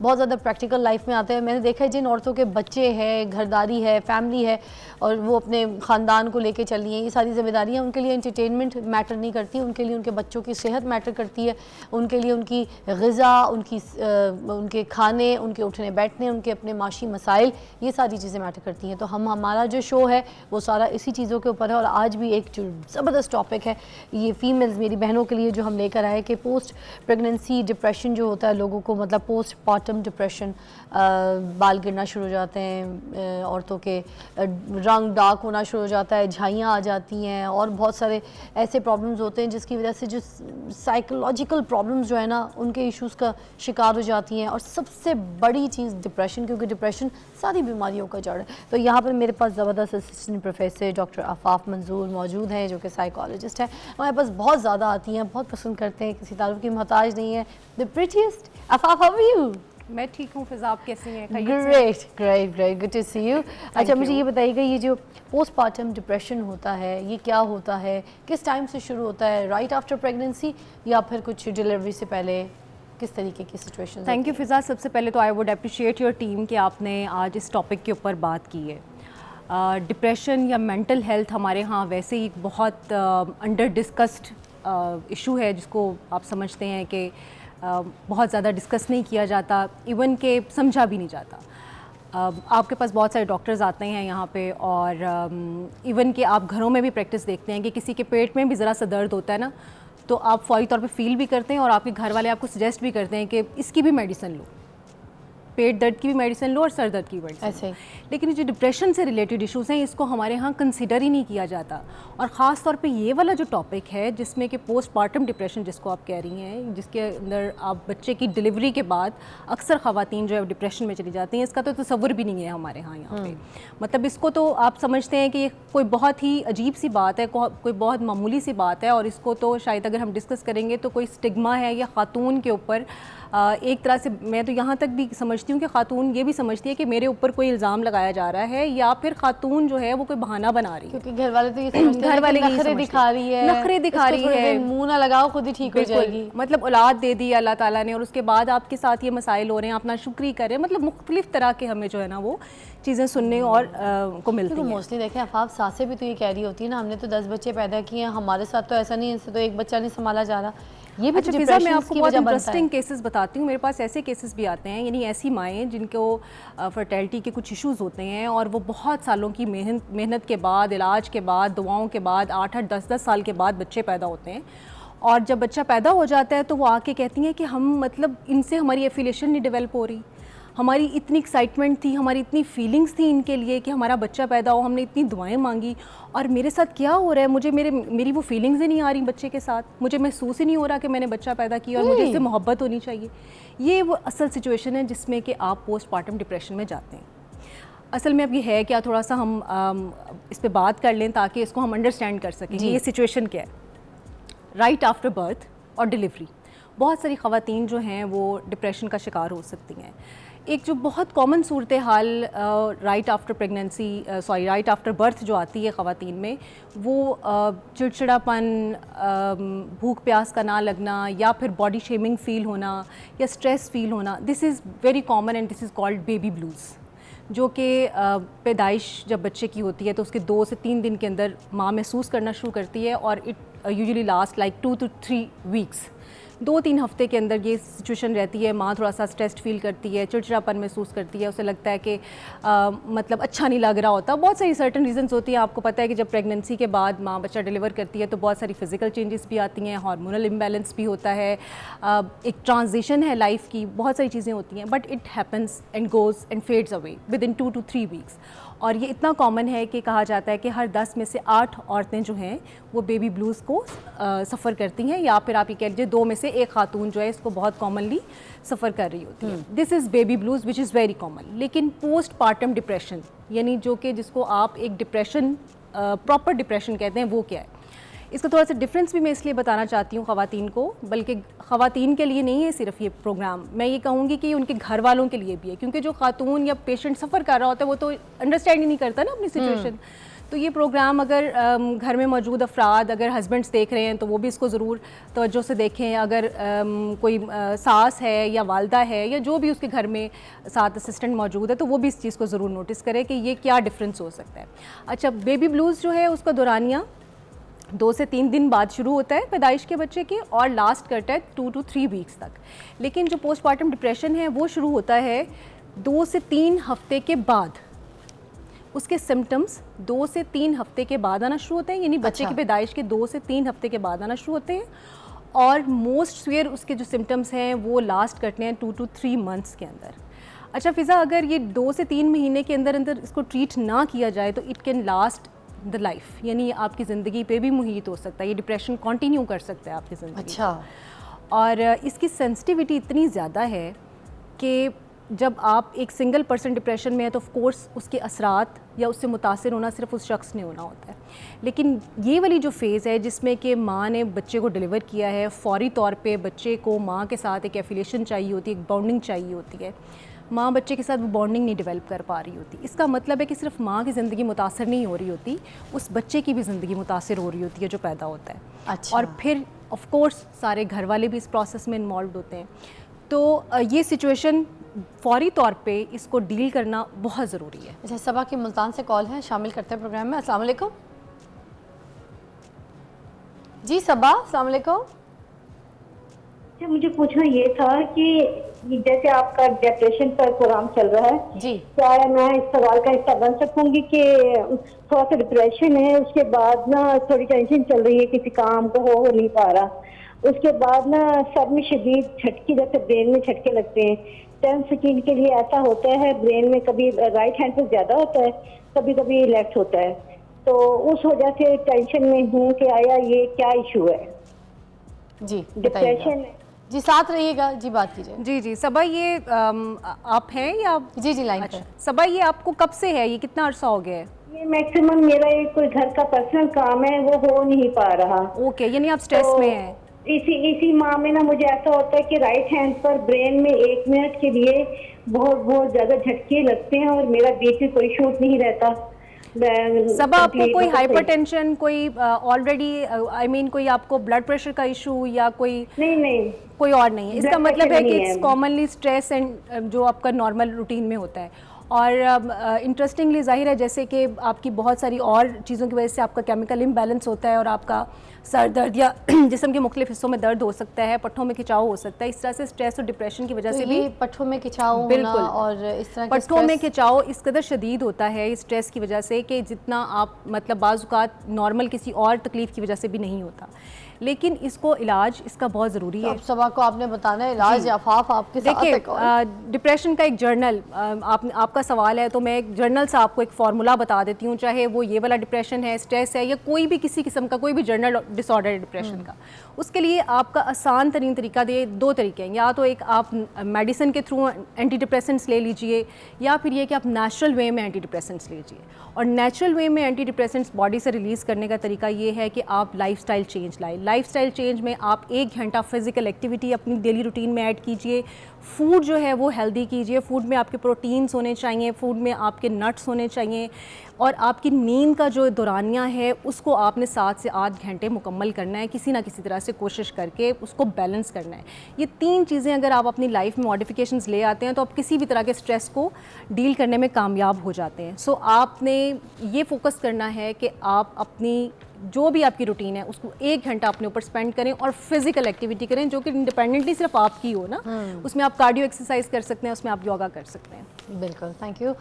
बहुत ज़्यादा practical life में आते हैं। मैंने देखा है जिन औरतों के बच्चे हैं, घरदारी है, फैमिली है और वो अपने ख़ानदान को लेके चल रही हैं, ये सारी जिम्मेदारियाँ, उनके लिए एंटरटेनमेंट मैटर नहीं करती, उनके लिए उनके बच्चों की सेहत मैटर करती है, उनके लिए उनकी ग़िज़ा, उनके खाने, उनके उठने बैठने, उनके अपने माशी मसाइल, ये सारी चीज़ें मैटर करती हैं। तो हमारा जो शो है वो सारा इसी चीज़ों के ऊपर है। और आज भी एक जो ज़बरदस्त टॉपिक है ये फीमेल्स, मेरी बहनों के लिए जो हम लेकर आए कि पोस्ट प्रेगनेंसी डिप्रेशन जो होता है लोगों को, मतलब पोस्ट पार्टम डिप्रेशन, बाल गिरना शुरू हो जाते हैं, औरतों के रंग डार्क होना शुरू हो जाता है, झाइयाँ आ जाती हैं और बहुत सारे ऐसे प्रॉब्लम्स होते हैं जिसकी वजह से जो साइकोलॉजिकल प्रॉब्लम्स जो है ना उनके इश्यूज़ का शिकार हो जाती हैं। और सबसे बड़ी चीज़ डिप्रेशन, क्योंकि डिप्रेशन सारी बीमारियों का जड़ है। तो यहाँ पर मेरे पास ज़बरदस्त असिस्टेंट प्रोफेसर डॉक्टर आफाफ मंजूर मौजूद हैं जो कि साइकोलॉजिस्ट हैं। हमारे पास बहुत ज़्यादा आती हैं, बहुत पसंद करते हैं, किसी तारुफ की मोहताज नहीं है। The prettiest Afaf, how are you? मैं ठीक हूँ फिज़ा, आप कैसी हैं? Great great great, good to see you. अच्छा, मुझे ये बताइएगा, ये जो पोस्टपार्टम डिप्रेशन होता है ये क्या होता है, किस टाइम से शुरू होता है, राइट आफ्टर प्रेगनेंसी या फिर कुछ डिलीवरी से पहले, किस तरीके की सिचुएशन? थैंक यू फिज़ा। सबसे पहले तो I would appreciate your team कि आपने आज इस टॉपिक के ऊपर बात की है। डिप्रेशन या मेंटल हेल्थ हमारे यहाँ वैसे ही बहुत अंडर डिस्कस्ड इशू है, जिसको आप समझते हैं कि बहुत ज़्यादा डिस्कस नहीं किया जाता, इवन के समझा भी नहीं जाता। आपके पास बहुत सारे डॉक्टर्स आते हैं यहाँ पे और इवन कि आप घरों में भी प्रैक्टिस देखते हैं कि किसी के पेट में भी ज़रा सा दर्द होता है ना, तो आप फौरी तौर पे फील भी करते हैं और आपके घर वाले आपको सजेस्ट भी करते हैं कि इसकी भी मेडिसिन लो, पेट दर्द की भी मेडिसिन लो और सर दर्द की भी मेडिसिन ऐसे। लेकिन जो डिप्रेशन से रिलेटेड इश्यूज़ हैं इसको हमारे यहाँ कंसिडर ही नहीं किया जाता। और ख़ास तौर पे ये वाला जो टॉपिक है जिसमें कि पोस्टपार्टम डिप्रेशन जिसको आप कह रही हैं, जिसके अंदर आप बच्चे की डिलीवरी के बाद अक्सर ख़वातीन जो है डिप्रेशन में चली जाती हैं, इसका तो तसव्वुर भी नहीं है हमारे यहाँ पे। मतलब इसको तो आप समझते हैं कि कोई बहुत ही अजीब सी बात है, कोई बहुत मामूली सी बात है और इसको तो शायद अगर हम डिस्कस करेंगे तो कोई स्टिग्मा है या ख़ातून के ऊपर एक तरह से, मैं तो यहाँ तक भी समझती हूँ कि ख़ातून ये भी समझती है कि मेरे ऊपर कोई इल्ज़ाम लगाया जा रहा है या फिर ख़ातून जो है वो कोई बहाना बना रही है, क्योंकि घर वाले तो ये समझते हैं, घर वाले नखरे दिखा रही है, नखरे दिखा रही है, मुंह ना लगाओ खुद ही ठीक हो जाएगी। मतलब औलाद दे दी अल्लाह ताला ने और उसके बाद आपके साथ ये मसाइल हो रहे हैं, अपना शुक्री करें, मतलब मुख्तलिफ तरह के हमें जो है ना वो चीज़ें सुनने और को मिलती हैं। मोस्टली देखें आफाफ, सासें भी तो ये कह रही होती है ना, हमने तो 10 बच्चे पैदा किए हैं, हमारे साथ तो ऐसा नहीं है, इससे तो एक बच्चा नहीं संभाला जा रहा। ये भी अच्छा फिज़ा, मैं आपको बहुत इंटरेस्टिंग केसेस बताती हूँ। मेरे पास ऐसे केसेस भी आते हैं, यानी ऐसी माएँ जिनको फर्टिलिटी के कुछ इश्यूज़ होते हैं और वो बहुत सालों की मेहनत के बाद, इलाज के बाद, दुआओं के बाद 8-8, 10-10 साल के बाद बच्चे पैदा होते हैं। और जब बच्चा पैदा हो जाता है तो वो आके कहती हैं कि हम, मतलब इनसे हमारी एफिलिएशन नहीं डेवलप हो रही, हमारी इतनी एक्साइटमेंट थी, हमारी इतनी फीलिंग्स थी इनके लिए कि हमारा बच्चा पैदा हो, हमने इतनी दुआएं मांगी और मेरे साथ क्या हो रहा है, मुझे मेरी वो फीलिंग्स ही नहीं आ रही बच्चे के साथ, मुझे महसूस ही नहीं हो रहा कि मैंने बच्चा पैदा किया और मुझे इससे मोहब्बत होनी चाहिए। ये वो असल सिचुएशन है जिसमें कि आप पोस्टपार्टम डिप्रेशन में जाते हैं। असल में अब ये है क्या, थोड़ा सा हम इस पर बात कर लें ताकि इसको हम अंडरस्टैंड कर सकें ये सिचुएशन क्या है। राइट आफ्टर बर्थ और डिलीवरी बहुत सारी ख़वातीन जो हैं वो डिप्रेशन का शिकार हो सकती हैं। एक जो बहुत कॉमन सूरत हाल right after pregnancy, right after birth जो आती है ख़वातीन में, वो चिड़चिड़ापन, भूख प्यास का ना लगना या फिर बॉडी शेमिंग फ़ील होना या स्ट्रेस फ़ील होना, this is very common and this is called baby blues, जो कि पैदाइश जब बच्चे की होती है तो उसके 2 से 3 दिन के अंदर माँ महसूस करना शुरू करती है और it usually last like 2 to 3 weeks. 2-3 हफ्ते के अंदर ये सिचुएशन रहती है। माँ थोड़ा सा स्ट्रेस्ड फील करती है, चिड़चिड़ापन महसूस करती है, उसे लगता है कि मतलब अच्छा नहीं लग रहा होता। बहुत सारी सर्टन रीजंस होती हैं। आपको पता है कि जब प्रेगनेंसी के बाद माँ बच्चा डिलीवर करती है तो बहुत सारी फिजिकल चेंजेस भी आती हैं, हार्मोनल इम्बैलेंस भी होता है, एक ट्रांजिशन है लाइफ की, बहुत सारी चीज़ें होती हैं। But it happens and goes and fades away with in 2 to 3 weeks. और ये इतना कॉमन है कि कहा जाता है कि हर 10 में से 8 औरतें जो हैं वो बेबी ब्लूज़ को सफ़र करती हैं, या फिर आप ये कह लीजिए 2 में से 1 खातून जो है इसको बहुत कॉमनली सफ़र कर रही होती है। This is baby blues which is very common. लेकिन पोस्ट पार्टम डिप्रेशन, यानी जो कि जिसको आप एक डिप्रेशन, प्रॉपर डिप्रेशन कहते हैं, वो क्या है? इसका थोड़ा सा डिफरेंस भी मैं इसलिए बताना चाहती हूँ ख़वातीन को, बल्कि ख़वातीन के लिए नहीं है सिर्फ ये प्रोग्राम, मैं ये कहूँगी कि उनके घर वालों के लिए भी है, क्योंकि जो खातून या पेशेंट सफ़र कर रहा होता है वो तो अंडरस्टैंड ही नहीं करता ना अपनी सिचुएशन। तो ये प्रोग्राम अगर घर में मौजूद अफराद, अगर हस्बैंड्स देख रहे हैं तो वो भी इसको ज़रूर तवज्जो से देखें। अगर कोई सास है या वालदा है या जो भी उसके घर में साथ असिस्टेंट मौजूद है तो वो भी इस चीज़ को ज़रूर नोटिस करें कि ये क्या डिफरेंस हो सकता है। अच्छा, बेबी ब्लूज़ जो है उसका दौरानिया 2 से 3 दिन बाद शुरू होता है पैदाइश के बच्चे के और लास्ट करता है 2 to 3 वीक्स तक। लेकिन जो पोस्टमार्टम डिप्रेशन है वो शुरू होता है 2 से 3 हफ्ते के बाद। उसके सिम्टम्स 2 से 3 हफ्ते के बाद आना शुरू होते हैं, यानी बच्चे की पैदाइश के 2 से 3 हफ्ते के बाद आना शुरू होते हैं। और मोस्ट सीवियर उसके जो सिम्टम्स हैं वो लास्ट करते हैं 2 to 3 मंथ्स के अंदर। अच्छा फ़िज़ा, अगर ये 2 से 3 महीने के अंदर अंदर इसको ट्रीट ना किया जाए तो it can last the life, यानी आपकी ज़िंदगी पे भी मुहित हो सकता है, ये डिप्रेशन कंटिन्यू कर सकता है आपकी ज़िंदगी। अच्छा। और इसकी सेंसिटिविटी इतनी ज़्यादा है कि जब आप एक सिंगल पर्सन डिप्रेशन में है तो ऑफ कोर्स उसके असरात या उससे मुतासिर होना सिर्फ उस शख्स ने होना होता है। लेकिन ये वाली जो फेज़ है जिसमें कि माँ ने बच्चे को डिलीवर किया है, फ़ौरी तौर पे बच्चे को माँ के साथ एक एफिलिएशन चाहिए होती है, एक बॉन्डिंग चाहिए होती है। माँ बच्चे के साथ वो बॉन्डिंग नहीं डेवलप कर पा रही होती। इसका मतलब है कि सिर्फ माँ की ज़िंदगी मुतासर नहीं हो रही होती, उस बच्चे की भी ज़िंदगी मुतासर हो रही होती है जो पैदा होता है। अच्छा। और फिर ऑफ कोर्स सारे घर वाले भी इस प्रोसेस में इन्वॉल्व होते हैं। तो ये सिचुएशन फौरी तौर पे इसको डील करना बहुत ज़रूरी है। अच्छा, सबा की मुल्तान से कॉल है, शामिल करते हैं प्रोग्राम में। अस्सलाम वालेकुम जी सबा, अस्सलाम वालेकुम। मुझे पूछना ये था कि जैसे आपका डिप्रेशन पर प्रोग्राम चल रहा है जी, क्या मैं इस सवाल का हिस्सा बन सकूंगी कि थोड़ा सा डिप्रेशन है, उसके बाद ना थोड़ी टेंशन चल रही है, किसी काम को हो नहीं पा रहा, उसके बाद ना सर में शदीद झटके, जैसे ब्रेन में झटके लगते हैं। 10 सेकंड के लिए ऐसा होता है ब्रेन में, कभी राइट हैंड पे ज्यादा होता है, कभी कभी लेफ्ट होता है। तो उस वजह से टेंशन में हूँ कि आया ये क्या इशू है। जी डिप्रेशन जी, साथ रहिएगा जी, बात कीजिए। जी जी सबा, ये आप हैं या जी जी, लाइन अच्छा पर। सबा, ये आपको कब से है, ये कितना अरसा हो गया है? ये मैक्सिमम मेरा एक कोई घर का पर्सनल काम है, वो हो नहीं पा रहा। ओके, यानी आप स्ट्रेस में हैं। इसी माह में ना मुझे ऐसा होता है कि राइट हैंड पर ब्रेन में 1 मिनट के लिए बहुत ज्यादा झटके लगते हैं और मेरा बीपी कोई शूट नहीं रहता। सबा, आपको कोई हाइपरटेंशन, कोई ऑलरेडी आई मीन कोई आपको ब्लड प्रेशर का इशू या कोई नहीं कोई और नहीं है? इसका Blood मतलब है pressure कि नहीं इट्स है। कॉमनली स्ट्रेस एंड जो आपका नॉर्मल रूटीन में होता है। और इंटरेस्टिंगली जाहिर है जैसे कि आपकी बहुत सारी और चीज़ों की वजह से आपका केमिकल इम्बैलेंस होता है और आपका सर दर्द या जिस्म के मुख्तलिफ हिस्सों में दर्द हो सकता है, पट्ठों में खिंचाव हो सकता है। इस तरह से स्ट्रेस और डिप्रेशन की वजह तो से ये भी पट्ठों में खिंचाव होना और इस तरह के पट्ठों में स्ट्रेस- खिंचाव इस कदर शदीद होता है इस स्ट्रेस की वजह से कि जितना आप मतलब बाज़-औक़ात नॉर्मल किसी और तकलीफ़ की वजह से भी नहीं होता। लेकिन इसको इलाज इसका बहुत ज़रूरी तो है। अब सबा को आपने बताना है इलाज या फाफ आपके साथ है। देखिए, डिप्रेशन का एक जर्नल, आपका सवाल है तो मैं एक जर्नल से आपको एक फार्मूला बता देती हूँ, चाहे वो ये वाला डिप्रेशन है, स्ट्रेस है या कोई भी किसी किस्म का कोई भी जर्नल डिसऑर्डर है डिप्रेशन का। उसके लिए आपका आसान तरीन तरीका दो तरीके हैं, या तो एक आप मेडिसिन के थ्रू एंटी डिप्रेसेंट्स ले लीजिए या फिर ये कि आप नेचुरल वे में एंटी डिप्रेसेंट्स लीजिए। और नेचुरल वे में एंटी डिप्रेसेंट्स बॉडी से रिलीज़ करने का तरीका ये है कि आप लाइफस्टाइल चेंज लाएं। लाइफस्टाइल चेंज में आप 1 घंटा फिजिकल एक्टिविटी अपनी डेली रूटीन में ऐड कीजिए। फूड जो है वो हेल्दी कीजिए, फूड में आपके प्रोटीन्स होने चाहिए, फूड में आपके नट्स होने चाहिए। और आपकी नींद का जो दौरानिया है उसको आपने 7 से 8 घंटे मुकम्मल करना है, किसी ना किसी तरह से कोशिश करके उसको बैलेंस करना है। ये 3 चीज़ें अगर आप अपनी लाइफ में मॉडिफिकेशंस ले आते हैं तो आप किसी भी तरह के स्ट्रेस को डील करने में कामयाब हो जाते हैं। सो आपने ये फोकस करना है कि आप अपनी जो भी आपकी रूटीन है उसको 1 घंटा अपने ऊपर स्पेंड करें और फिजिकल एक्टिविटी करें जो कि इंडिपेंडेंटली सिर्फ आपकी हो ना। उसमें आप कार्डियो एक्सरसाइज कर सकते हैं, उसमें आप योगा कर सकते हैं। बिल्कुल, थैंक यू।